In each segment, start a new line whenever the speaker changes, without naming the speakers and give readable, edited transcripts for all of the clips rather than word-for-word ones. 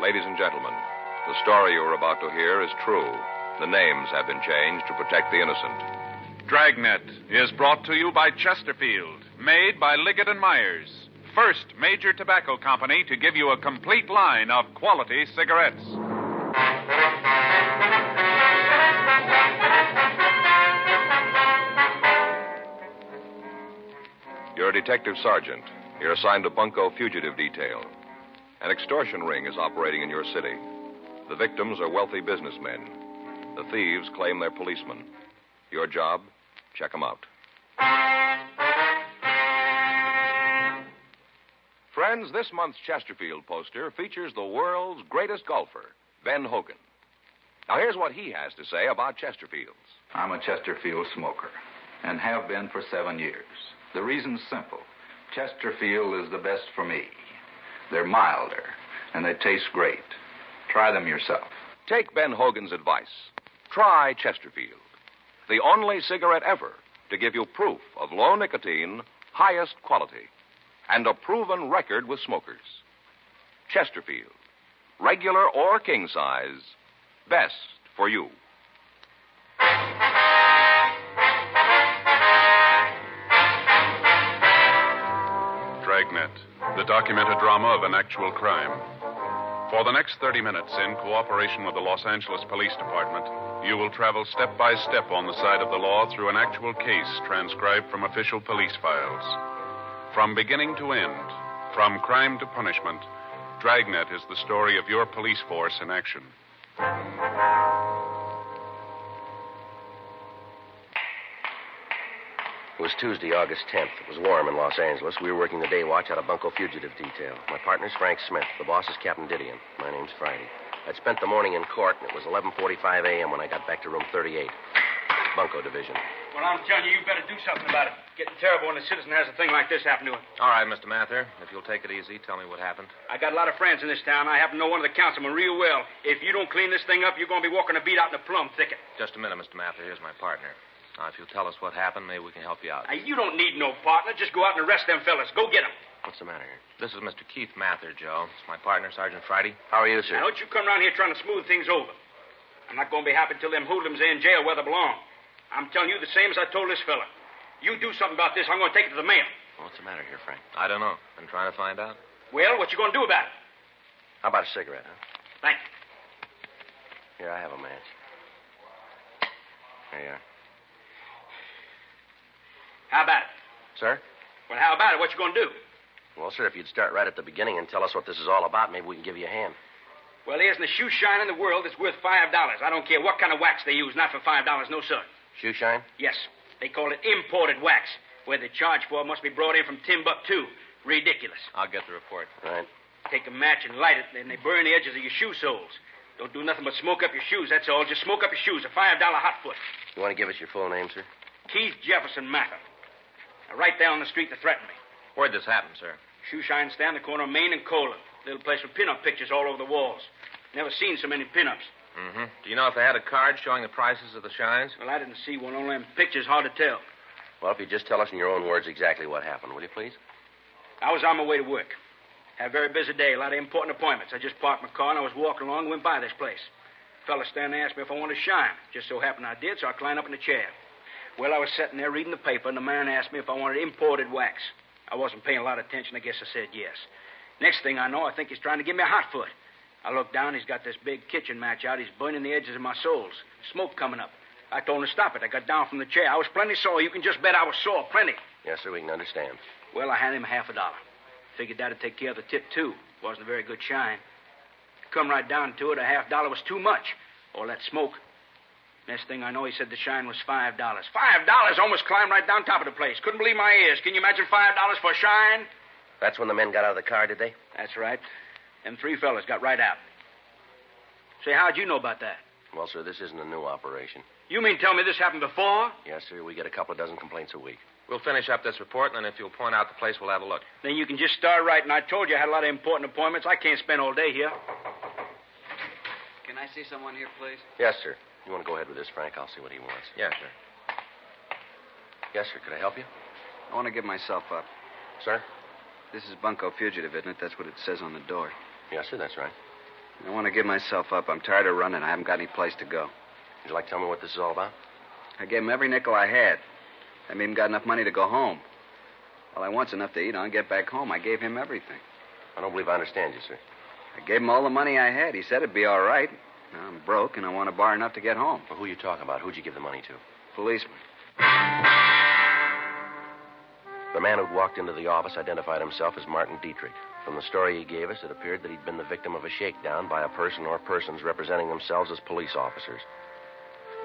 Ladies and gentlemen, the story you are about to hear is true. The names have been changed to protect the innocent.
Dragnet is brought to you by Chesterfield, made by Liggett & Myers, first major tobacco company to give you a complete line of quality cigarettes.
You're a detective sergeant. You're assigned to Bunko Fugitive Detail. An extortion ring is operating in your city. The victims are wealthy businessmen. The thieves claim they're policemen. Your job, check them out. Friends, this month's Chesterfield poster features the world's greatest golfer, Ben Hogan. Now, here's what he has to say about Chesterfields.
I'm a Chesterfield smoker and have been for 7 years. The reason's simple. Chesterfield is the best for me. They're milder, and they taste great. Try them yourself.
Take Ben Hogan's advice. Try Chesterfield, the only cigarette ever to give you proof of low nicotine, highest quality, and a proven record with smokers. Chesterfield, regular or king size, best for you.
Dragnet, the documented drama of an actual crime. For the next 30 minutes, in cooperation with the Los Angeles Police Department, you will travel step by step on the side of the law through an actual case transcribed from official police files. From beginning to end, from crime to punishment, Dragnet is the story of your police force in action.
It was Tuesday, August 10th. It was warm in Los Angeles. We were working the day watch out of Bunko Fugitive Detail. My partner's Frank Smith. The boss is Captain Didion. My name's Friday. I'd spent the morning in court, and it was 11:45 a.m. when I got back to room 38, Bunko Division.
Well, I'm telling you, you better do something about it. Getting terrible when a citizen has a thing like this happen to him.
All right, Mr. Mather. If you'll take it easy, tell me what happened.
I got a lot of friends in this town. I happen to know one of the councilmen real well. If you don't clean this thing up, you're going to be walking a beat out in the plum thicket.
Just a minute, Mr. Mather. Here's my partner. Now, if you'll tell us what happened, maybe we can help you out.
Now, you don't need no partner. Just go out and arrest them fellas. Go get them.
What's the matter here?
This is Mr. Keith Mather, Joe. It's my partner, Sergeant Friday.
How are you, sir?
Now, don't you come around here trying to smooth things over. I'm not going to be happy till them hoodlums are in jail where they belong. I'm telling you the same as I told this fella. You do something about this, I'm going to take it to the mail.
What's the matter here, Frank?
I don't know. Been trying to find out.
Well, what you going to do about it?
How about a cigarette, huh?
Thank you.
Here, I have a match. There you are.
How about it?
Sir?
Well, how about it? What you going to do?
Well, sir, if you'd start right at the beginning and tell us what this is all about, maybe we can give you a hand.
Well, there isn't a shoe shine in the world that's worth $5. I don't care what kind of wax they use. Not for $5, no, sir.
Shoe shine?
Yes. They call it imported wax. Where they charge for it must be brought in from Timbuktu. Ridiculous.
I'll get the report.
Right.
Take a match and light it, and they burn the edges of your shoe soles. Don't do nothing but smoke up your shoes, that's all. Just smoke up your shoes. A $5 hot foot.
You want to give us your full name, sir?
Keith Jefferson Mather. Now, right there on the street that threatened me.
Where'd this happen, sir?
Shoe shine stand, the corner of Main and Cola. Little place with pin-up pictures all over the walls. Never seen so many pin-ups.
Mm-hmm. Do you know if they had a card showing the prices of the shines?
Well, I didn't see one. All them pictures, hard to tell.
Well, if you just tell us in your own words exactly what happened, will you, please?
I was on my way to work. Had a very busy day, a lot of important appointments. I just parked my car and I was walking along and went by this place. A fella standing there asked me if I wanted to shine. Just so happened I did, so I climbed up in the chair. Well, I was sitting there reading the paper, and the man asked me if I wanted imported wax. I wasn't paying a lot of attention. I guess I said yes. Next thing I know, I think he's trying to give me a hot foot. I look down, he's got this big kitchen match out. He's burning the edges of my soles. Smoke coming up. I told him to stop it. I got down from the chair. I was plenty sore. You can just bet I was sore. Plenty.
Yes, sir, we can understand.
Well, I handed him $50. Figured that'd take care of the tip, too. Wasn't a very good shine. Come right down to it, a $50 was too much. All that smoke. Next thing I know, he said the shine was $5. $5! Almost climbed right down top of the place. Couldn't believe my ears. Can you imagine $5 for a shine?
That's when the men got out of the car, did they?
That's right. Them three fellas got right out. Say, how'd you know about that?
Well, sir, this isn't a new operation.
You mean tell me this happened before?
Yes, sir. We get a couple of dozen complaints a week.
We'll finish up this report, and then if you'll point out the place, we'll have a look.
Then you can just start writing. I told you I had a lot of important appointments. I can't spend all day here.
Can I see someone here, please?
Yes, sir. You want to go ahead with this, Frank? I'll see what he wants.
Yeah, sir.
Yes, sir. Could I help you?
I want to give myself up.
Sir?
This is Bunko Fugitive, isn't it? That's what it says on the door.
Yes, sir. That's right.
I want to give myself up. I'm tired of running. I haven't got any place to go.
Would you like to tell me what this is all about?
I gave him every nickel I had. I haven't even got enough money to go home. All I want's enough to eat on and get back home. I gave him everything.
I don't believe I understand you, sir.
I gave him all the money I had. He said it'd be all right. Now I'm broke, and I want to borrow enough to get home.
Well, who are you talking about? Who'd you give the money to?
Policeman.
The man who'd walked into the office identified himself as Martin Dietrich. From the story he gave us, it appeared that he'd been the victim of a shakedown by a person or persons representing themselves as police officers.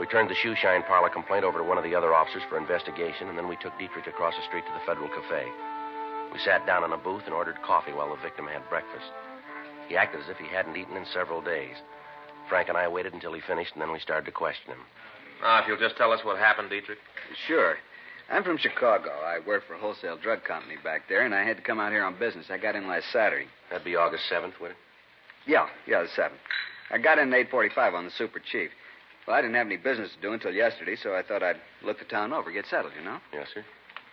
We turned the shoeshine parlor complaint over to one of the other officers for investigation, and then we took Dietrich across the street to the Federal Cafe. We sat down in a booth and ordered coffee while the victim had breakfast. He acted as if he hadn't eaten in several days. Frank and I waited until he finished, and then we started to question him.
Now, if you'll just tell us what happened, Dietrich.
Sure. I'm from Chicago. I work for a wholesale drug company back there, and I had to come out here on business. I got in last Saturday.
That'd be August 7th, would it?
Yeah, the 7th. I got in at 8:45 on the Super Chief. Well, I didn't have any business to do until yesterday, so I thought I'd look the town over, get settled, you know?
Yes, sir.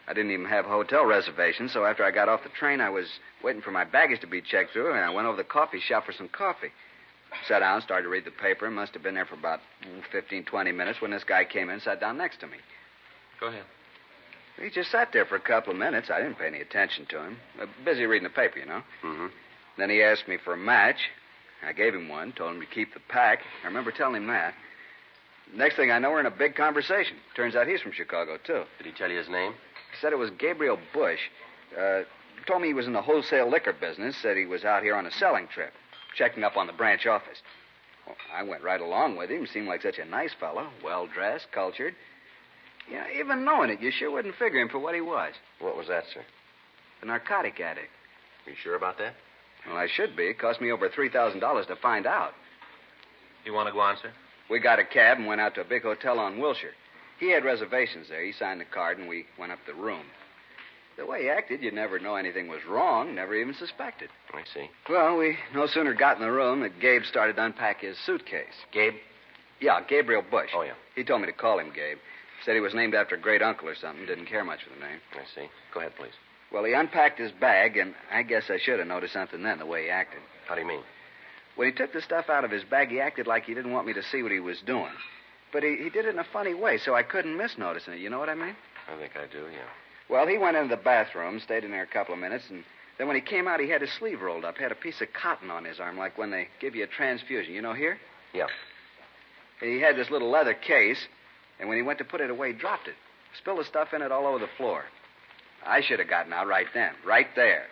I didn't even have hotel reservations, so after I got off the train, I was waiting for my baggage to be checked through, and I went over to the coffee shop for some coffee. Sat down, started to read the paper, must have been there for about 15, 20 minutes when this guy came in and sat down next to me.
Go ahead.
He just sat there for a couple of minutes. I didn't pay any attention to him. Busy reading the paper, you know.
Mm-hmm.
Then he asked me for a match. I gave him one, told him to keep the pack. I remember telling him that. Next thing I know, we're in a big conversation. Turns out he's from Chicago, too.
Did he tell you his name?
He said it was Gabriel Bush. Told me he was in the wholesale liquor business. Said he was out here on a selling trip, checking up on the branch office. Well, I went right along with him. Seemed like such a nice fellow, well-dressed, cultured. Yeah, even knowing it, you sure wouldn't figure him for what he was.
What was that, sir?
A narcotic addict.
Are you sure about that?
Well, I should be. It cost me over $3,000 to find out.
You want to go on, sir?
We got a cab and went out to a big hotel on Wilshire. He had reservations there. He signed the card, and we went up the room. The way he acted, you'd never know anything was wrong, never even suspected.
I see.
Well, we no sooner got in the room than Gabe started to unpack his suitcase.
Gabe?
Yeah, Gabriel Bush.
Oh, yeah.
He told me to call him Gabe. Said he was named after a great uncle or something. Didn't care much for the name.
I see. Go ahead, please.
Well, he unpacked his bag, and I guess I should have noticed something then, the way he acted.
How do you mean?
When he took the stuff out of his bag, he acted like he didn't want me to see what he was doing. But he did it in a funny way, so I couldn't miss noticing it. You know what I mean?
I think I do, yeah.
Well, he went into the bathroom, stayed in there a couple of minutes, and then when he came out, he had his sleeve rolled up, had a piece of cotton on his arm, like when they give you a transfusion. You know, here?
Yeah.
He had this little leather case, and when he went to put it away, he dropped it. Spilled the stuff in it all over the floor. I should have gotten out right then, right there.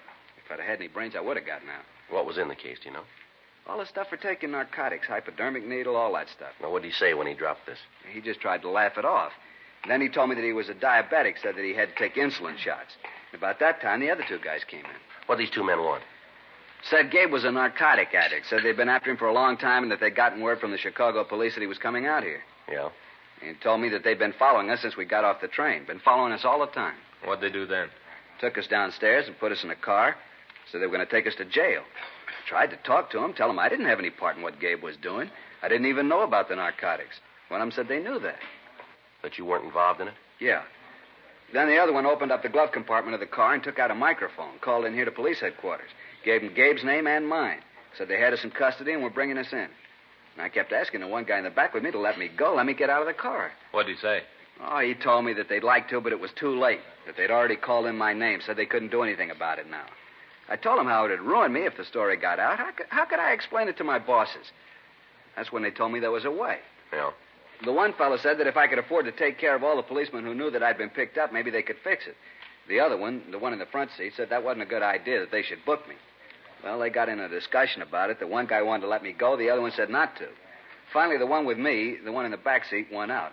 If I'd have had any brains, I would have gotten out.
What was in the case, do you know?
All the stuff for taking narcotics, hypodermic needle, all that stuff.
Now, what did he say when he dropped this?
He just tried to laugh it off. And then he told me that he was a diabetic, said that he had to take insulin shots. About that time, the other two guys came in.
What did these two men want?
Said Gabe was a narcotic addict. Said they'd been after him for a long time and that they'd gotten word from the Chicago police that he was coming out here.
Yeah?
He told me that they'd been following us since we got off the train. Been following us all the time.
What'd they do then?
Took us downstairs and put us in a car. Said they were going to take us to jail. Tried to talk to him, tell him I didn't have any part in what Gabe was doing. I didn't even know about the narcotics. One of them said they knew that.
That you weren't involved in it?
Yeah. Then the other one opened up the glove compartment of the car and took out a microphone, called in here to police headquarters. Gave him Gabe's name and mine. Said they had us in custody and were bringing us in. And I kept asking the one guy in the back with me to let me go, let me get out of the car.
What'd he say?
Oh, he told me that they'd like to, but it was too late. That they'd already called in my name, said they couldn't do anything about it now. I told him how it would ruin me if the story got out. How could I explain it to my bosses? That's when they told me there was a way.
Yeah.
The one fellow said that if I could afford to take care of all the policemen who knew that I'd been picked up, maybe they could fix it. The other one, the one in the front seat, said that wasn't a good idea, that they should book me. Well, they got in a discussion about it. The one guy wanted to let me go. The other one said not to. Finally, the one with me, the one in the back seat, won out.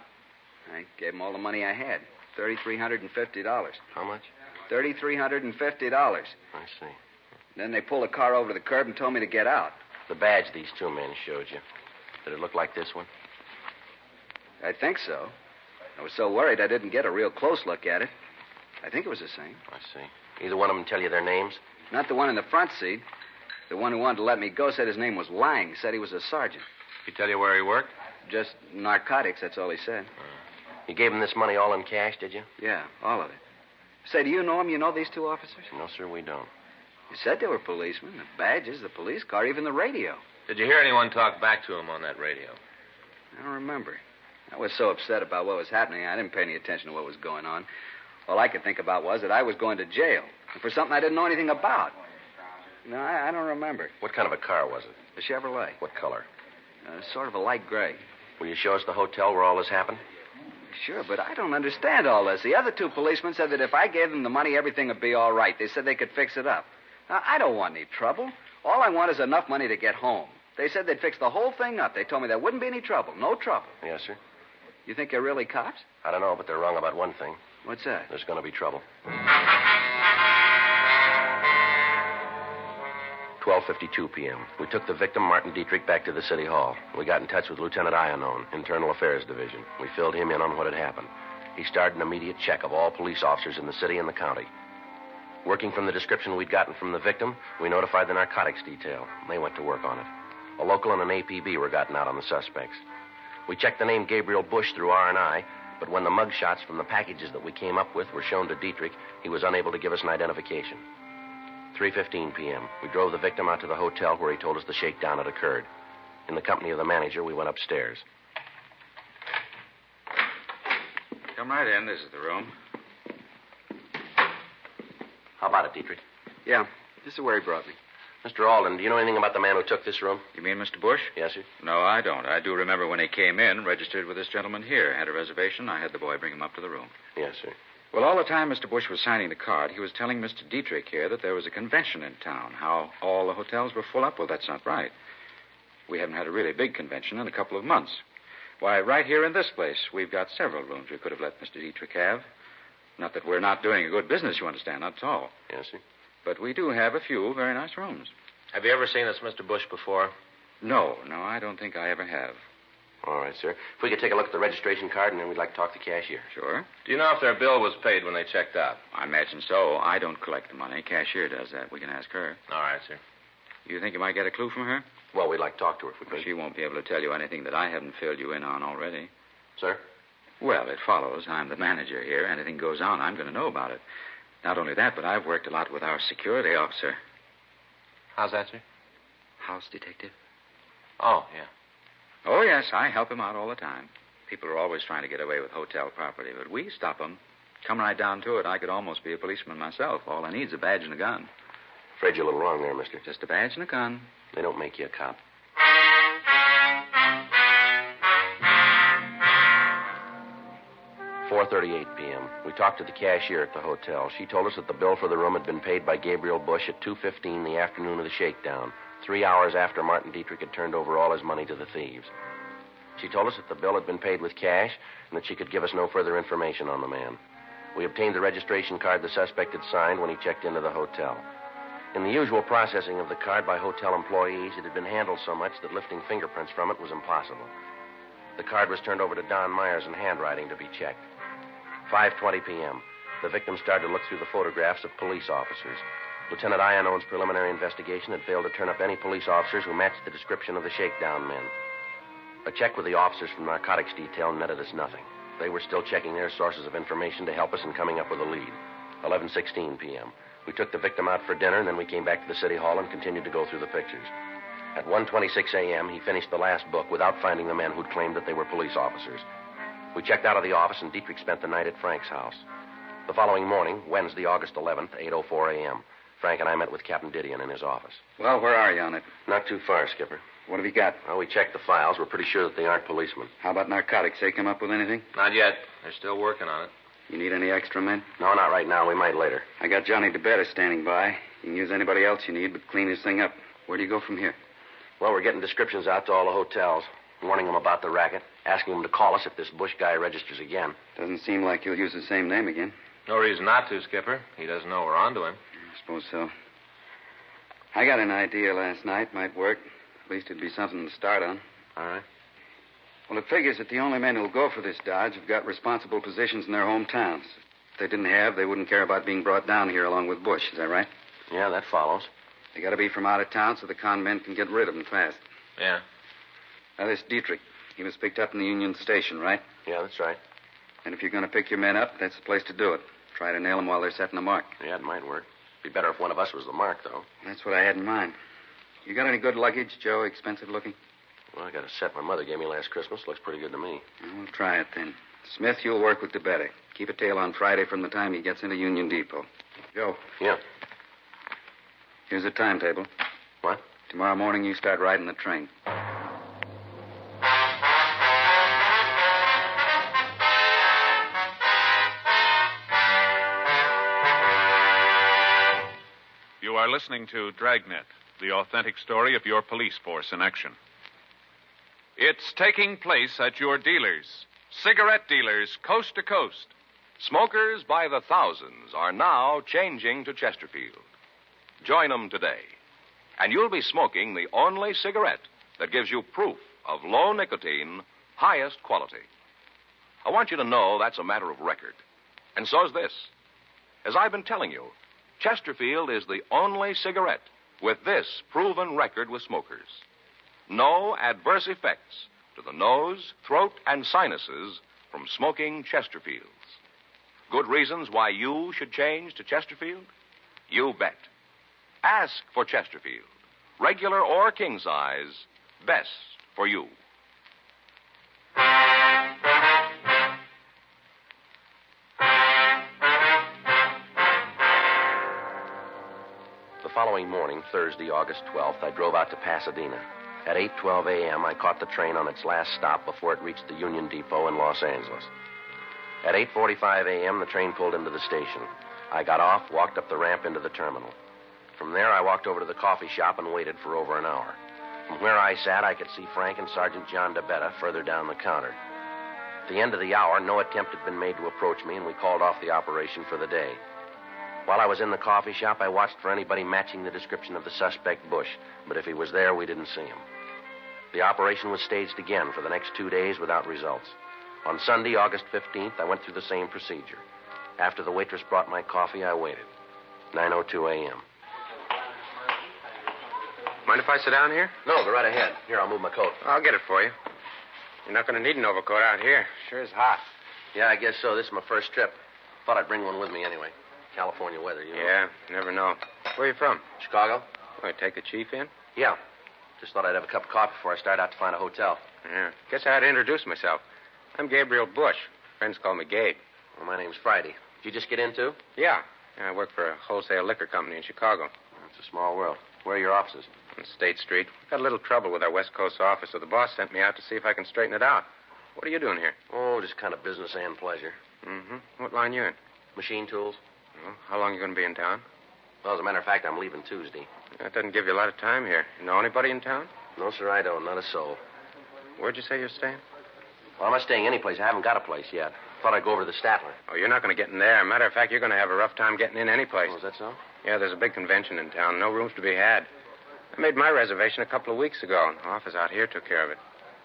I gave him all the money I had, $3,350.
How much?
$3,350.
I see.
Then they pulled the car over to the curb and told me to get out.
The badge these two men showed you, did it look like this one?
I think so. I was so worried I didn't get a real close look at it. I think it was the same.
I see. Either one of them tell you their names?
Not the one in the front seat. The one who wanted to let me go said his name was Lang. Said he was a sergeant.
He tell you where he worked?
Just narcotics, that's all he said.
You gave him this money all in cash, did you?
Yeah, all of it. Say, do you know him? You know these two officers?
No, sir, we don't.
You said they were policemen. The badges, the police car, even the radio.
Did you hear anyone talk back to him on that radio?
I don't remember. I was so upset about what was happening, I didn't pay any attention to what was going on. All I could think about was that I was going to jail for something I didn't know anything about. No, I don't remember.
What kind of a car was it?
A Chevrolet.
What color?
Sort of a light gray.
Will you show us the hotel where all this happened?
Sure, but I don't understand all this. The other two policemen said that if I gave them the money, everything would be all right. They said they could fix it up. Now, I don't want any trouble. All I want is enough money to get home. They said they'd fix the whole thing up. They told me there wouldn't be any trouble. No trouble.
Yes, sir.
You think they're really cops?
I don't know, but they're wrong about one thing.
What's that?
There's going to be trouble. 12:52 p.m. We took the victim, Martin Dietrich, back to the city hall. We got in touch with Lieutenant Iannone, Internal Affairs Division. We filled him in on what had happened. He started an immediate check of all police officers in the city and the county. Working from the description we'd gotten from the victim, we notified the narcotics detail. They went to work on it. A local and an APB were gotten out on the suspects. We checked the name Gabriel Bush through R&I, but when the mug shots from the packages that we came up with were shown to Dietrich, he was unable to give us an identification. 3:15 p.m. We drove the victim out to the hotel where he told us the shakedown had occurred. In the company of the manager, we went upstairs.
Come right in. This is the room.
How about it, Dietrich?
Yeah, this is where he brought me.
Mr. Alden, do you know anything about the man who took this room?
You mean Mr. Bush?
Yes, sir.
No, I don't. I do remember when he came in, registered with this gentleman here, had a reservation. I had the boy bring him up to the room.
Yes, sir.
Well, all the time Mr. Bush was signing the card, he was telling Mr. Dietrich here that there was a convention in town, how all the hotels were full up. Well, that's not right. We haven't had a really big convention in a couple of months. Why, right here in this place, we've got several rooms we could have let Mr. Dietrich have. Not that we're not doing a good business, you understand, not at all.
Yes, sir.
But we do have a few very nice rooms.
Have you ever seen this Mr. Bush before?
No, I don't think I ever have.
All right, sir. If we could take a look at the registration card, and then we'd like to talk to the cashier.
Sure.
Do you know if their bill was paid when they checked out?
I imagine so. I don't collect the money. Cashier does that. We can ask her.
All right, sir.
You think you might get a clue from her?
Well, we'd like to talk to her if we
Well,
could.
she won't be able to tell you anything that I haven't filled you in on already.
Sir?
Well, it follows. I'm the manager here. Anything goes on, I'm going to know about it. Not only that, but I've worked a lot with our security officer.
How's that, sir?
House detective?
Oh, yeah.
Oh, yes, I help him out all the time. People are always trying to get away with hotel property, but we stop them. Come right down to it, I could almost be a policeman myself. All I need is a badge and a gun.
Afraid you're a little wrong there, mister.
Just a badge and a gun.
They don't make you a cop. 4:38 p.m. We talked to the cashier at the hotel. She told us that the bill for the room had been paid by Gabriel Bush at 2:15 the afternoon of the shakedown, 3 hours after Martin Dietrich had turned over all his money to the thieves. She told us that the bill had been paid with cash and that she could give us no further information on the man. We obtained the registration card the suspect had signed when he checked into the hotel. In the usual processing of the card by hotel employees, it had been handled so much that lifting fingerprints from it was impossible. The card was turned over to Don Myers in handwriting to be checked. 5:20 p.m. The victim started to look through the photographs of police officers. Lieutenant Iannone's preliminary investigation had failed to turn up any police officers who matched the description of the shakedown men. A check with the officers from narcotics detail netted us nothing. They were still checking their sources of information to help us in coming up with a lead. 11:16 p.m. We took the victim out for dinner, and then we came back to the city hall and continued to go through the pictures. At 1:26 a.m., he finished the last book without finding the men who'd claimed that they were police officers. We checked out of the office, and Dietrich spent the night at Frank's house. The following morning, Wednesday, August 11th, 8:04 a.m., Frank and I met with Captain Didion in his office.
Well, where are you on it?
Not too far, Skipper.
What have you got?
Well, we checked the files. We're pretty sure that they aren't policemen.
How about narcotics? They come up with anything?
Not yet. They're still working on it.
You need any extra men?
No, not right now. We might later.
I got Johnny DeBetta standing by. You can use anybody else you need, but clean this thing up. Where do you go from here?
Well, we're getting descriptions out to all the hotels, warning them about the racket, asking them to call us if this Bush guy registers again.
Doesn't seem like you'll use the same name again.
No reason not to, Skipper. He doesn't know we're on to him.
I suppose so. I got an idea last night. Might work. At least it'd be something to start on.
All right.
Well, it figures that the only men who'll go for this dodge have got responsible positions in their hometowns. If they didn't have, they wouldn't care about being brought down here along with Bush. Is that right?
Yeah, that follows.
They got to be from out of town so the con men can get rid of them fast.
Yeah.
Now, this Dietrich, he was picked up in the Union Station, right?
Yeah, that's right.
And if you're going to pick your men up, that's the place to do it. Try to nail them while they're setting the mark.
Yeah, it might work. Be better if one of us was the mark, though.
That's what I had in mind.
You got any good luggage, Joe? Expensive looking?
Well, I got a set my mother gave me last Christmas. Looks pretty good to me.
We'll try it then. Smith, you'll work with DeBetta. Keep a tail on Friday from the time he gets into Union Depot. Joe.
Yeah.
Here's a timetable.
What?
Tomorrow morning you start riding the train.
You are listening to Dragnet, the authentic story of your police force in action. It's taking place at your dealers, cigarette dealers coast to coast.
Smokers by the thousands are now changing to Chesterfield. Join them today, and you'll be smoking the only cigarette that gives you proof of low nicotine, highest quality. I want you to know that's a matter of record. And so's this. As I've been telling you, Chesterfield is the only cigarette with this proven record with smokers. No adverse effects to the nose, throat, and sinuses from smoking Chesterfields. Good reasons why you should change to Chesterfield? You bet. Ask for Chesterfield. Regular or king size, best for you.
The following morning, Thursday, August 12th, I drove out to Pasadena. At 8:12 a.m., I caught the train on its last stop before it reached the Union Depot in Los Angeles. At 8:45 a.m., the train pulled into the station. I got off, walked up the ramp into the terminal. From there, I walked over to the coffee shop and waited for over an hour. From where I sat, I could see Frank and Sergeant John DeBetta further down the counter. At the end of the hour, no attempt had been made to approach me, and we called off the operation for the day. While I was in the coffee shop, I watched for anybody matching the description of the suspect, Bush, but if he was there, we didn't see him. The operation was staged again for the next 2 days without results. On Sunday, August 15th, I went through the same procedure. After the waitress brought my coffee, I waited. 9:02 a.m.
Mind if I sit down here?
No, go right ahead. Here, I'll move my coat.
I'll get it for you. You're not going to need an overcoat out here. Sure is hot.
Yeah, I guess so. This is my first trip. Thought I'd bring one with me anyway. California weather, you know.
Yeah, never know. Where are you from?
Chicago?
Oh, you take the chief in?
Yeah. Just thought I'd have a cup of coffee before I start out to find a hotel.
Yeah. Guess I had to introduce myself. I'm Gabriel Bush. Friends call me Gabe.
Well, my name's Friday. Did you just get in, too?
Yeah. I work for a wholesale liquor company in Chicago.
It's a small world. Where are your offices?
On State Street. We've got a little trouble with our West Coast office, so the boss sent me out to see if I can straighten it out. What are you doing here?
Oh, just kind of business and pleasure.
Mm-hmm. What line you in?
Machine tools.
Well, how long are you going to be in town?
Well, as a matter of fact, I'm leaving Tuesday.
That doesn't give you a lot of time here. You know anybody in town?
No, sir, I don't. Not a soul.
Where'd you say you're staying?
Well, I'm not staying anyplace. I haven't got a place yet. Thought I'd go over to the Statler.
Oh, you're not going to get in there. Matter of fact, you're going to have a rough time getting in any place.
Oh, is that so?
Yeah, there's a big convention in town. No rooms to be had. I made my reservation a couple of weeks ago, and the office out here took care of it.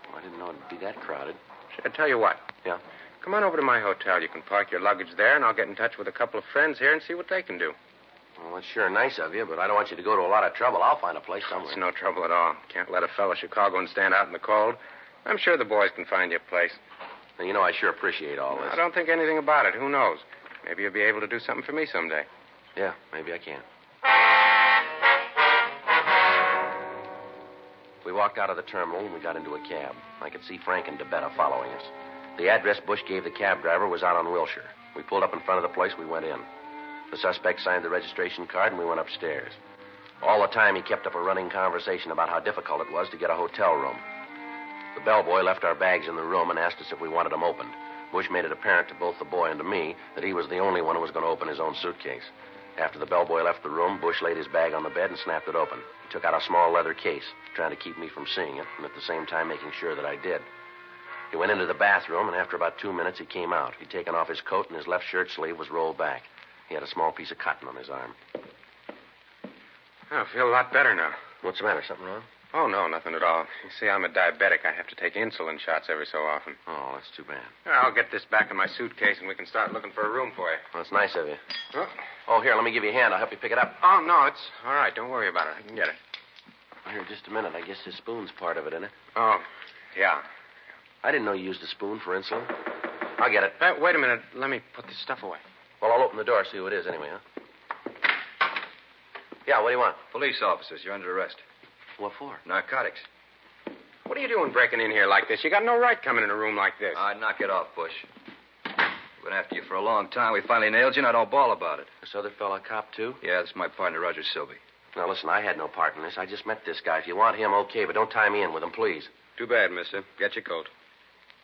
Oh, I didn't know it'd be that crowded.
Should I tell you what?
Yeah?
Come on over to my hotel. You can park your luggage there, and I'll get in touch with a couple of friends here and see what they can do.
Well, that's sure nice of you, but I don't want you to go to a lot of trouble. I'll find a place somewhere.
It's no trouble at all. Can't let a fellow Chicagoan stand out in the cold. I'm sure the boys can find you a place.
Now, you know, I sure appreciate all this.
I don't think anything about it. Who knows? Maybe you'll be able to do something for me someday.
Yeah, maybe I can. We walked out of the terminal and we got into a cab. I could see Frank and DeBetta following us. The address Bush gave the cab driver was out on Wilshire. We pulled up in front of the place. We went in. The suspect signed the registration card and we went upstairs. All the time he kept up a running conversation about how difficult it was to get a hotel room. The bellboy left our bags in the room and asked us if we wanted them opened. Bush made it apparent to both the boy and to me that he was the only one who was going to open his own suitcase. After the bellboy left the room, Bush laid his bag on the bed and snapped it open. He took out a small leather case, trying to keep me from seeing it, and at the same time making sure that I did. He went into the bathroom, and after about 2 minutes, he came out. He'd taken off his coat, and his left shirt sleeve was rolled back. He had a small piece of cotton on his arm.
I feel a lot better now.
What's the matter? Something wrong?
Oh, no, nothing at all. You see, I'm a diabetic. I have to take insulin shots every so often.
Oh, that's too bad.
I'll get this back in my suitcase, and we can start looking for a room for you.
Well, that's nice of you.
Oh,
Oh, here, let me give you a hand. I'll help you pick it up.
oh no, it's all right. Don't worry about it. I can get it.
Here, just a minute. I guess this spoon's part of it, isn't it?
Oh, yeah.
I didn't know you used a spoon for insulin. I'll get it.
Wait a minute. Let me put this stuff away.
Well, I'll open the door, see who it is anyway, huh? Yeah, what do you want?
Police officers, you're under arrest.
What for?
Narcotics.
What are you doing breaking in here like this? You got no right coming in a room like this.
Knock it off, Bush. Been after you for a long time. We finally nailed you, and I don't bawl about it.
This other fella a cop, too?
Yeah, this is my partner, Roger Silby.
Now, listen, I had no part in this. I just met this guy. If you want him, okay, but don't tie me in with him, please.
Too bad, mister. Get your coat.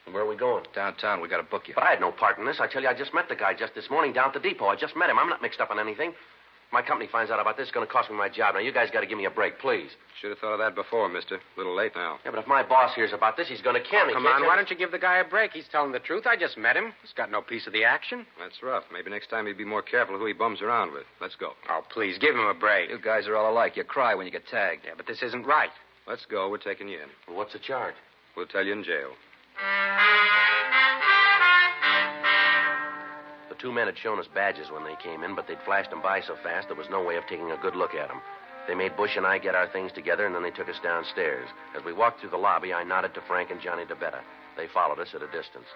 And where are we going?
Downtown, we got to book you.
But I had no part in this. I tell you, I just met the guy just this morning down at the depot. I just met him. I'm not mixed up in anything. If my company finds out about this, it's going to cost me my job. Now, you guys got to give me a break, please.
Should have thought of that before, mister. A little late now.
Yeah, but if my boss hears about this, he's going to kill me.
Come on, why don't you give the guy a break? He's telling the truth. I just met him. He's got no piece of the action.
That's rough. Maybe next time he'd be more careful who he bums around with. Let's go.
Oh, please, give him a break.
You guys are all alike. You cry when you get tagged.
Yeah, but this isn't right.
Let's go. We're taking you in.
Well, what's the charge?
We'll tell you in jail.
The two men had shown us badges when they came in, but they'd flashed them by so fast there was no way of taking a good look at them. They made Bush and I get our things together, and then they took us downstairs. As we walked through the lobby, I nodded to Frank and Johnny DeBetta. They followed us at a distance.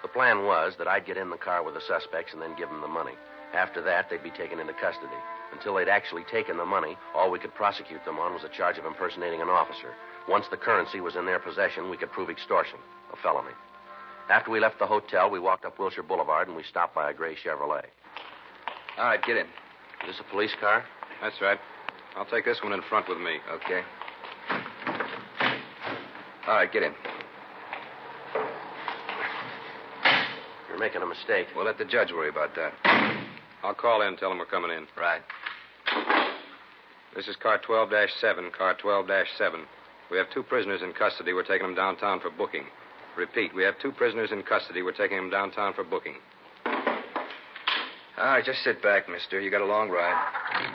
The plan was that I'd get in the car with the suspects and then give them the money. After that, they'd be taken into custody. Until they'd actually taken the money, all we could prosecute them on was a charge of impersonating an officer. Once the currency was in their possession, we could prove extortion, a felony. After we left the hotel, we walked up Wilshire Boulevard, and we stopped by a gray Chevrolet.
All right, get in.
Is this a police car?
That's right. I'll take this one in front with me.
Okay. All right, get in.
You're making a mistake.
We'll let the judge worry about that.
I'll call in and tell him we're coming in.
Right.
This is car 12-7, car 12-7. We have two prisoners in custody. We're taking them downtown for booking. Repeat, we have two prisoners in custody. We're taking them downtown for booking.
All right, just sit back, mister. You got a long ride.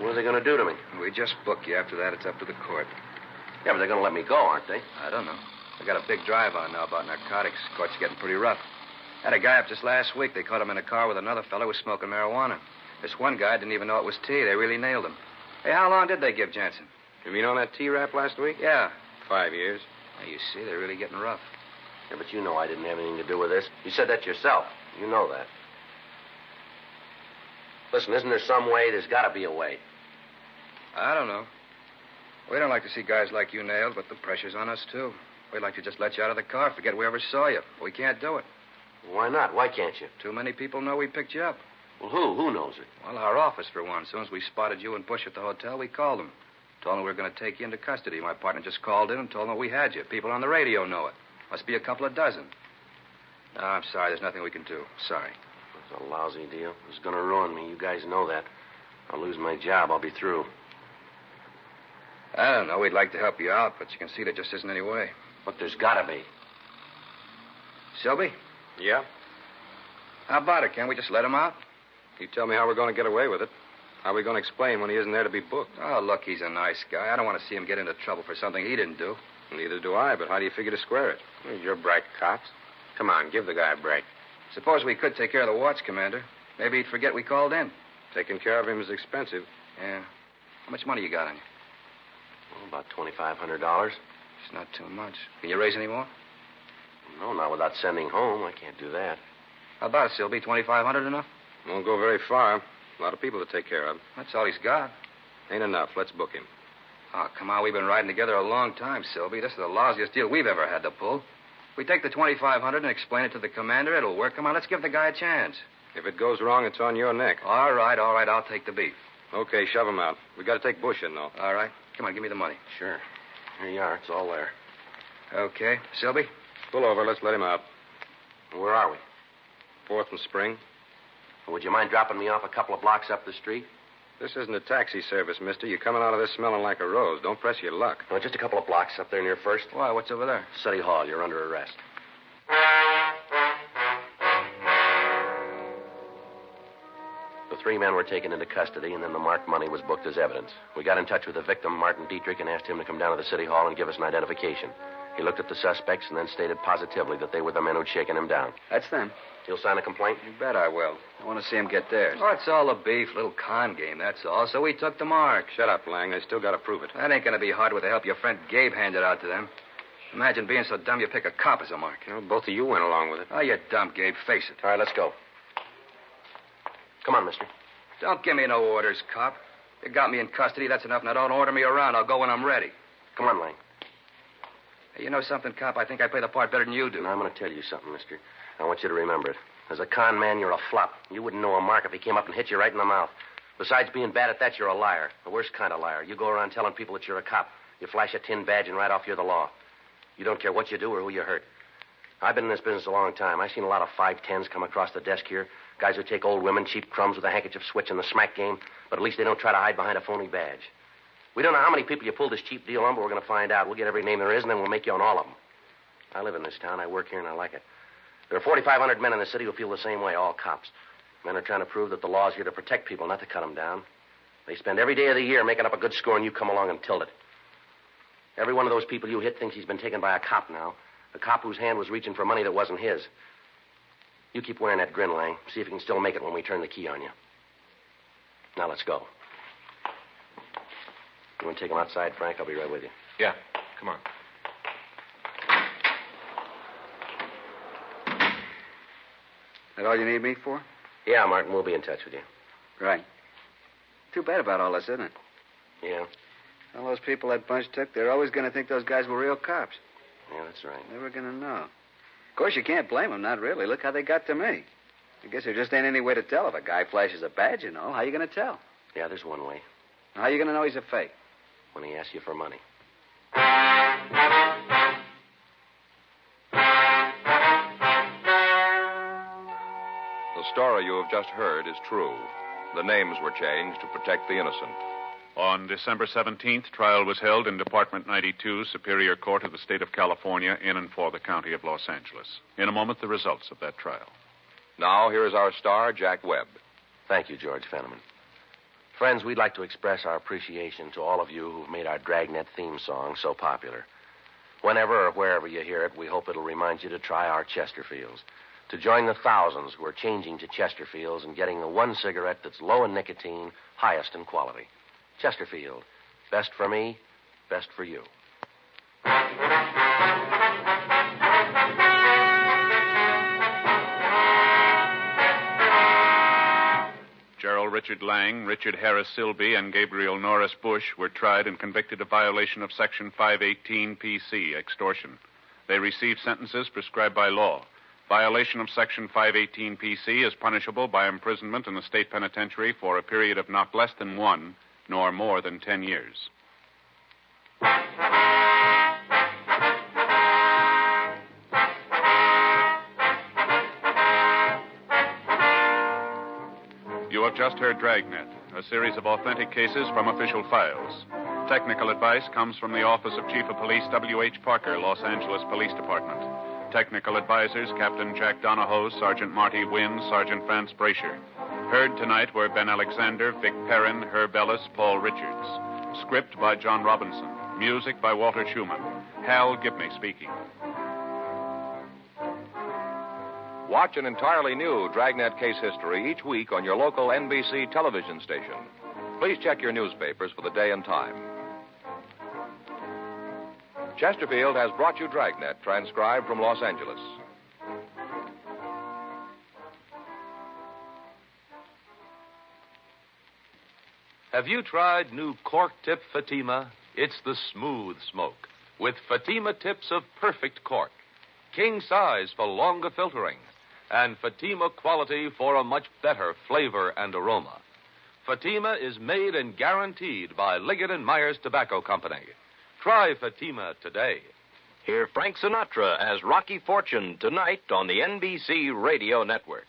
What are they going to do to me?
We just book you. After that, it's up to the court.
Yeah, but they're going to let me go, aren't they?
I don't know. They got a big drive on now about narcotics. Court's getting pretty rough. Had a guy up just last week. They caught him in a car with another fellow who was smoking marijuana. This one guy didn't even know it was tea. They really nailed him. Hey, how long did they give Jensen?
You mean on that T-rap last week?
Yeah.
5 years.
Now, you see, they're really getting rough.
Yeah, but you know I didn't have anything to do with this. You said that yourself. You know that. Listen, isn't there some way? There's got to be a way.
I don't know. We don't like to see guys like you nailed, but the pressure's on us, too. We'd like to just let you out of the car, forget we ever saw you. But we can't do it.
Why not? Why can't you?
Too many people know we picked you up.
Well, who? Who knows it?
Well, our office, for one. As soon as we spotted you and Bush at the hotel, we called them. Told them we were going to take you into custody. My partner just called in and told them we had you. People on the radio know it. Must be a couple of dozen. No, I'm sorry. There's nothing we can do. Sorry.
It's a lousy deal. It's going to ruin me. You guys know that. I'll lose my job. I'll be through.
I don't know. We'd like to help you out, but you can see there just isn't any way.
But there's got to be.
Selby?
Yeah?
How about it? Can't we just let him out?
You tell me how we're going to get away with it. How are we going to explain when he isn't there to be booked?
Oh, look, he's a nice guy. I don't want to see him get into trouble for something he didn't do.
Neither do I, but how do you figure to square it?
Well, you're bright, cops. Come on, give the guy a break.
Suppose we could take care of the watch, Commander. Maybe he'd forget we called in.
Taking care of him is expensive.
Yeah. How much money you got on you?
Well, about $2,500.
It's not too much. Can you raise any more?
No, not without sending home. I can't do that.
How about it, Silby? $2,500 enough?
Won't go very far. A lot of people to take care of.
That's all he's got.
Ain't enough. Let's book him.
Oh, come on. We've been riding together a long time, Silby. This is the lousiest deal we've ever had to pull. If we take the $2,500 and explain it to the commander, it'll work. Come on, let's give the guy a chance.
If it goes wrong, it's on your neck.
All right. I'll take the beef.
Okay, shove him out. We got to take Bush in, though.
All right. Come on, give me the money.
Sure. Here you are. It's all there.
Okay. Silby?
Pull over. Let's let him out.
Where are we?
4th and Spring.
Would you mind dropping me off a couple of blocks up the street?
This isn't a taxi service, mister. You're coming out of this smelling like a rose. Don't press your luck.
No, just a couple of blocks up there near First.
Why, what's over there?
City Hall. You're under arrest. The three men were taken into custody, and then the marked money was booked as evidence. We got in touch with the victim, Martin Dietrich, and asked him to come down to the City Hall and give us an identification. He looked at the suspects and then stated positively that they were the men who'd shaken him down.
That's them.
You'll sign a complaint?
You bet I will.
I want to see them get theirs.
Oh, it's all a beef, little con game, that's all. So we took the mark.
Shut up, Lang. They still got to prove it.
That ain't going to be hard with the help your friend Gabe handed out to them. Imagine being so dumb you pick a cop as a mark.
You know, both of you went along with it.
Oh, you're dumb, Gabe. Face it.
All right, let's go. Come on, mister.
Don't give me no orders, cop. You got me in custody, that's enough. Now don't order me around. I'll go when I'm ready.
Come on, Lang.
Hey, you know something, cop? I think I play the part better than you do.
Now, I'm going to tell you something, mister. I want you to remember it. As a con man, you're a flop. You wouldn't know a mark if he came up and hit you right in the mouth. Besides being bad at that, you're a liar. The worst kind of liar. You go around telling people that you're a cop. You flash a tin badge and right off you're the law. You don't care what you do or who you hurt. I've been in this business a long time. I've seen a lot of 5'10s come across the desk here. Guys who take old women, cheap crumbs with a handkerchief switch in the smack game, but at least they don't try to hide behind a phony badge. We don't know how many people you pull this cheap deal on, but we're going to find out. We'll get every name there is, and then we'll make you on all of them. I live in this town. I work here, and I like it. There are 4,500 men in the city who feel the same way, all cops. Men are trying to prove that the law's here to protect people, not to cut them down. They spend every day of the year making up a good score, and you come along and tilt it. Every one of those people you hit thinks he's been taken by a cop now. A cop whose hand was reaching for money that wasn't his. You keep wearing that grin, Lang. See if you can still make it when we turn the key on you. Now, let's go. You want to take him outside, Frank? I'll be right with you.
Yeah, come on.
That all you need me for?
Yeah, Martin, we'll be in touch with you.
Right. Too bad about all this, isn't it?
Yeah?
All those people that bunch took, they're always going to think those guys were real cops.
Yeah, that's right.
Never going to know. Of course, you can't blame them, not really. Look how they got to me. I guess there just ain't any way to tell if a guy flashes a badge, you know. How you going to tell?
Yeah, there's one way.
How you going to know he's a fake?
When he asks you for money.
The story you have just heard is true. The names were changed to protect the innocent.
On December 17th, trial was held in Department 92, Superior Court of the State of California, in and for the County of Los Angeles. In a moment, the results of that trial.
Now, here is our star, Jack Webb.
Thank you, George Fenneman. Friends, we'd like to express our appreciation to all of you who've made our Dragnet theme song so popular. Whenever or wherever you hear it, we hope it'll remind you to try our Chesterfields, to join the thousands who are changing to Chesterfields and getting the one cigarette that's low in nicotine, highest in quality. Chesterfield. Best for me, best for you.
Gerald Richard Lang, Richard Harris Silby, and Gabriel Norris Bush were tried and convicted of violation of Section 518 PC, extortion. They received sentences prescribed by law. Violation of Section 518 PC is punishable by imprisonment in the state penitentiary for a period of not less than 1 nor more than 10 years. You have just heard Dragnet, a series of authentic cases from official files. Technical advice comes from the Office of Chief of Police W.H. Parker, Los Angeles Police Department. Technical advisors Captain Jack Donahoe, Sergeant Marty Wynn, Sergeant Vance Brasher. Heard tonight were Ben Alexander, Vic Perrin, Herb Ellis, Paul Richards. Script by John Robinson. Music by Walter Schumann. Hal Gibney speaking.
Watch an entirely new Dragnet case history each week on your local NBC television station. Please check your newspapers for the day and time. Chesterfield has brought you Dragnet, transcribed from Los Angeles.
Have you tried new cork tip Fatima? It's the smooth smoke with Fatima tips of perfect cork, king size for longer filtering, and Fatima quality for a much better flavor and aroma. Fatima is made and guaranteed by Liggett & Myers Tobacco Company. Try Fatima today.
Hear Frank Sinatra as Rocky Fortune tonight on the NBC Radio Network.